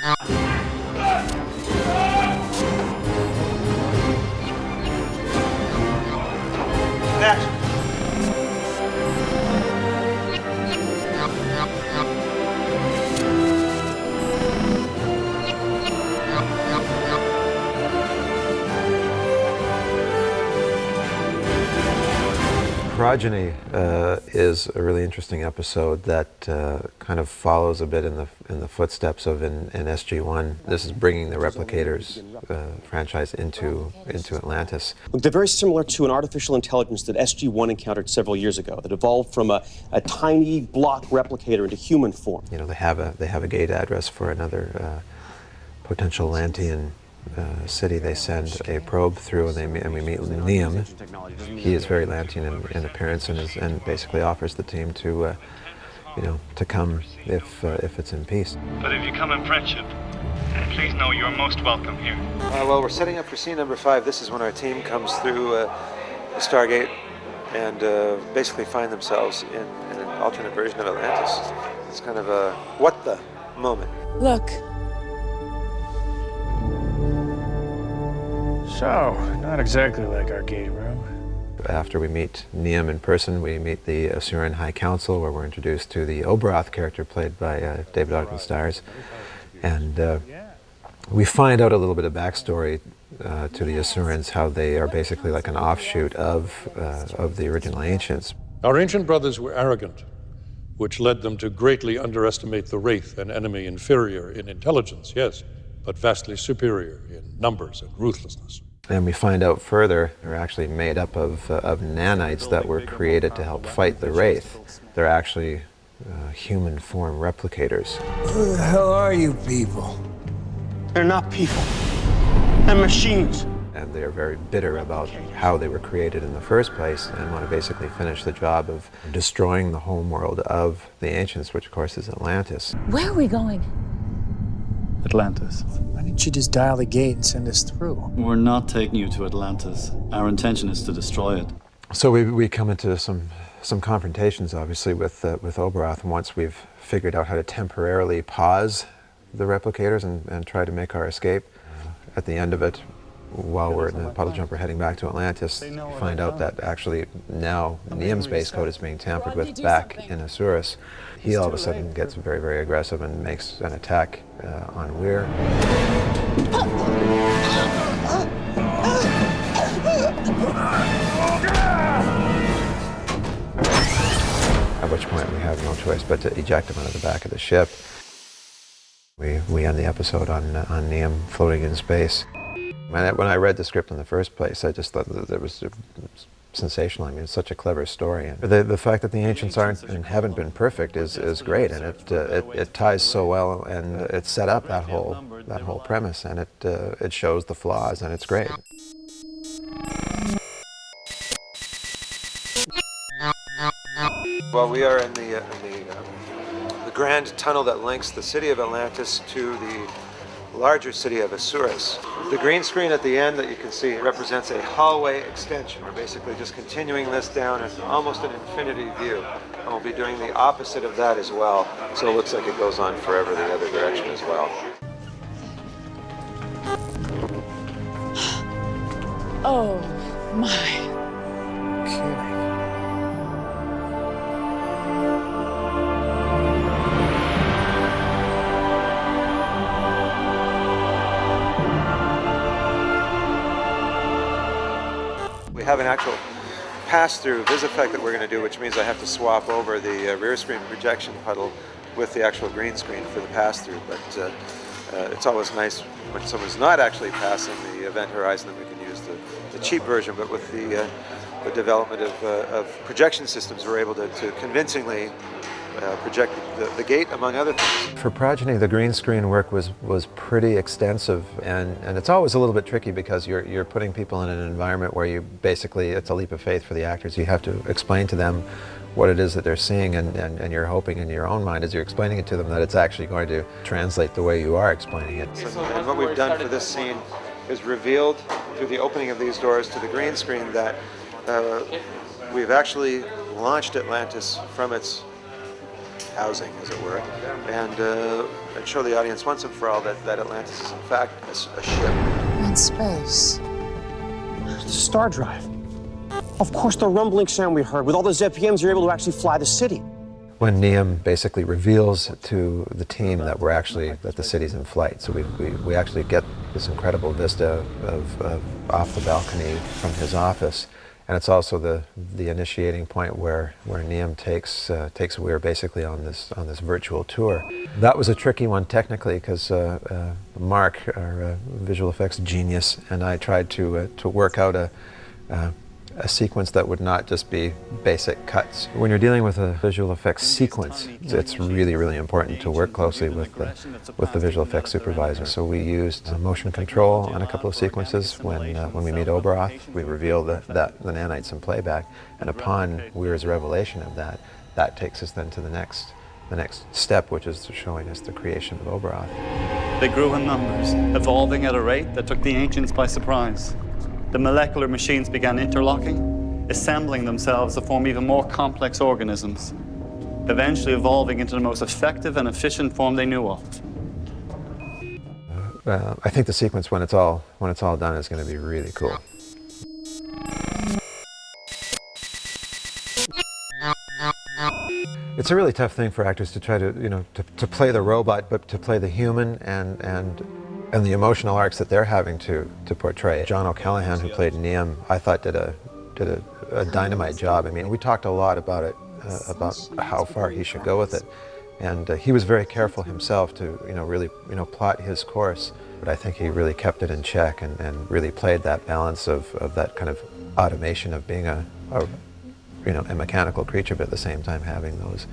Action. Progeny is a really interesting episode that kind of follows a bit in the footsteps of in SG1. This is bringing the Replicators franchise into Atlantis. Look, they're very similar to an artificial intelligence that SG1 encountered several years ago that evolved from a tiny block replicator into human form. You know, they have a gate address for another potential Atlantean city. They send a probe through, and we meet Liam. He is very Atlantean in appearance, and basically offers the team to, to come if it's in peace. But if you come in friendship, please know you're most welcome here. Well, we're setting up for scene number 5. This is when our team comes through the Stargate and basically find themselves in an alternate version of Atlantis. It's kind of a what the moment. Look. So, not exactly like our gate room. After we meet Liam in person, we meet the Asuran High Council, where we're introduced to the Obroth character played by David Ogden Stiers. And we find out a little bit of backstory to the Asurans, how they are basically like an offshoot of the original Ancients. Our ancient brothers were arrogant, which led them to greatly underestimate the Wraith, an enemy inferior in intelligence, yes, but vastly superior in numbers and ruthlessness. And we find out further, they're actually made up of nanites that were created to help fight the Wraith. They're actually human form replicators. Who the hell are you people? They're not people. They're machines. And they're very bitter about how they were created in the first place and want to basically finish the job of destroying the home world of the Ancients, which of course is Atlantis. Where are we going? Atlantis. Why didn't you just dial the gate and send us through? We're not taking you to Atlantis. Our intention is to destroy it. So we come into some confrontations, obviously, with Obroth, and once we've figured out how to temporarily pause the replicators and try to make our escape. At the end of it, while we're in the puddle jumper heading back to Atlantis, we find out that actually now Liam's base code is being tampered with back in Asuras. He all of a sudden gets very, very aggressive and makes an attack on Weir. At which point we have no choice but to eject him out of the back of the ship. We end the episode on Liam floating in space. When I read the script in the first place, I just thought that it was sensational. I mean, it's such a clever story. And the fact that the Ancients aren't and haven't been perfect is great, and it ties so well, and it set up that whole premise, and it shows the flaws, and it's great. Well, we are in the grand tunnel that links the city of Atlantis to the larger city of Asuras. The green screen at the end that you can see represents a hallway extension. We're basically just continuing this down in almost an infinity view. And we'll be doing the opposite of that as well. So it looks like it goes on forever the other direction as well. Oh, my. Kidding. We have an actual pass-through vis effect that we're going to do, which means I have to swap over the rear screen projection puddle with the actual green screen for the pass-through. But it's always nice when someone's not actually passing the event horizon that we can use the cheap version. But with the development of projection systems, we're able to convincingly project the gate, among other things. For Progeny, the green screen work was pretty extensive, and it's always a little bit tricky because you're putting people in an environment where you basically, it's a leap of faith for the actors. You have to explain to them what it is that they're seeing, and you're hoping in your own mind as you're explaining it to them that it's actually going to translate the way you are explaining it. And what we've done for this scene is revealed through the opening of these doors to the green screen that we've actually launched Atlantis from its housing, as it were, and show the audience once and for all that Atlantis is in fact a ship. In space. It's a star drive. Of course, the rumbling sound we heard. With all those ZPMs, you're able to actually fly the city. When Neum basically reveals to the team that the city's in flight, so we actually get this incredible vista of off the balcony from his office, and it's also the initiating point where Neum takes Weir basically on this virtual tour. That was a tricky one technically because Mark, our visual effects genius, and I tried to work out a sequence that would not just be basic cuts. When you're dealing with a visual effects sequence, it's really, really important to work closely with the visual effects supervisor. So we used motion control on a couple of sequences. When we meet Oberoth, we reveal the nanites in playback, and upon Weir's revelation of that takes us then to the next step, which is showing us the creation of Oberoth. They grew in numbers, evolving at a rate that took the ancients by surprise. The molecular machines began interlocking, assembling themselves to form even more complex organisms, eventually evolving into the most effective and efficient form they knew of. I think the sequence, when it's all done, is going to be really cool. It's a really tough thing for actors to try to play the robot, but to play the human and the emotional arcs that they're having to portray. John O'Callaghan, who played Neum, I thought did a dynamite job. I mean, we talked a lot about it, about how far he should go with it, and he was very careful himself to really plot his course. But I think he really kept it in check and really played that balance of that kind of automation of being a mechanical creature, but at the same time having those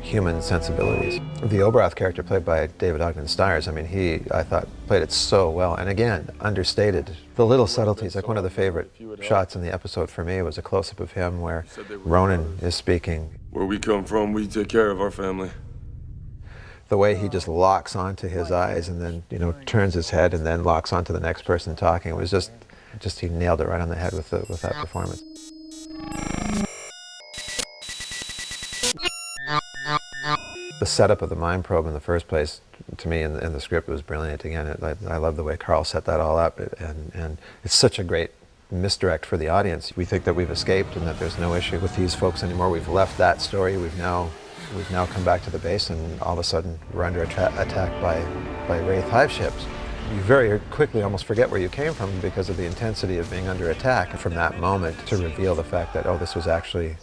human sensibilities. The Oberoth character, played by David Ogden Stiers, I mean, I thought, played it so well, and again, understated. The little subtleties, like one of the favorite shots in the episode for me was a close-up of him where Ronan is speaking. Where we come from, we take care of our family. The way he just locks onto his eyes and then, turns his head and then locks onto the next person talking. It was just he nailed it right on the head with that performance. The setup of the mind probe in the first place, to me, in the script was brilliant. Again, I love the way Carl set that all up, and it's such a great misdirect for the audience. We think that we've escaped and that there's no issue with these folks anymore. We've left that story. We've now come back to the base, and all of a sudden we're under attack by Wraith hive ships. You very quickly almost forget where you came from because of the intensity of being under attack. And from that moment to reveal the fact that, this was actually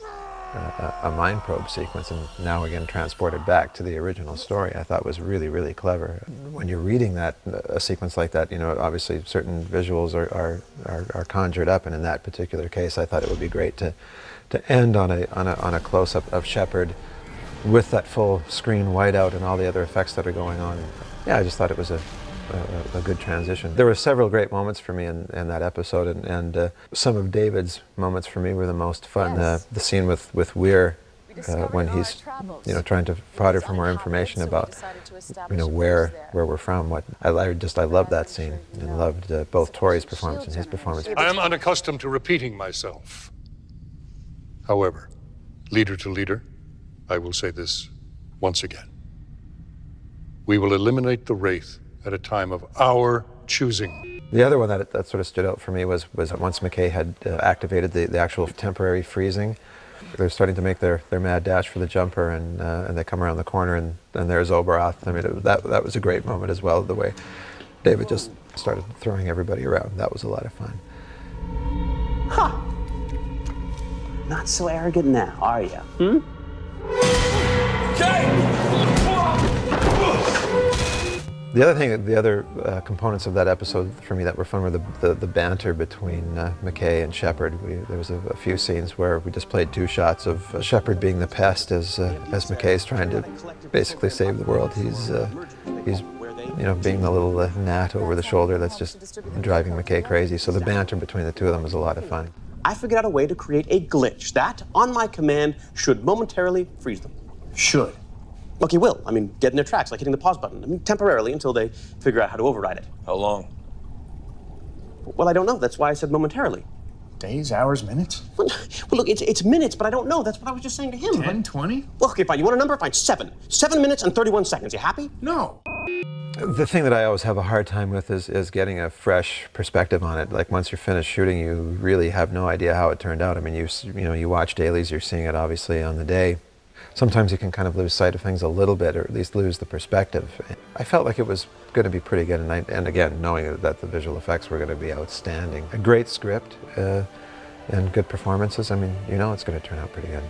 a mind probe sequence, and now again transported back to the original story, I thought was really, really clever. When you're reading a sequence like that, obviously certain visuals are conjured up, and in that particular case, I thought it would be great to end on a close-up of Shepard with that full screen whiteout and all the other effects that are going on. Yeah, I just thought it was a good transition. There were several great moments for me in that episode, and some of David's moments for me were the most fun. Yes. The scene with Weir when he's trying to fodder for more information about where we're from. I loved that scene, and loved both Tori's performance and his performance. I am unaccustomed to repeating myself. However, leader to leader, I will say this once again. We will eliminate the Wraith at a time of our choosing. The other one that sort of stood out for me was once McKay had activated the actual temporary freezing. They're starting to make their mad dash for the jumper, and they come around the corner, and there's Oberoth. I mean, that was a great moment as well, the way David just started throwing everybody around. That was a lot of fun. Huh. Not so arrogant now, are you? The other components of that episode for me that were fun were the banter between McKay and Shepard. There was a few scenes where we just played two shots of Shepard being the pest as McKay's trying to basically save the world. He's being the little gnat over the shoulder that's just driving McKay crazy. So the banter between the two of them was a lot of fun. I figured out a way to create a glitch that, on my command, should momentarily freeze them. Should. Okay, will. I mean, dead in their tracks, like hitting the pause button. I mean, temporarily, until they figure out how to override it. How long? Well, I don't know. That's why I said momentarily. Days, hours, minutes? Well, look, it's minutes, but I don't know. That's what I was just saying to him. 10, 20? Well, okay, fine. You want a number? Fine, 7. 7 minutes and 31 seconds. You happy? No. The thing that I always have a hard time with is getting a fresh perspective on it. Like once you're finished shooting, you really have no idea how it turned out. I mean, you watch dailies, you're seeing it obviously on the day. Sometimes you can kind of lose sight of things a little bit, or at least lose the perspective. I felt like it was going to be pretty good, and again, knowing that the visual effects were going to be outstanding. A great script and good performances, I mean, you know it's going to turn out pretty good.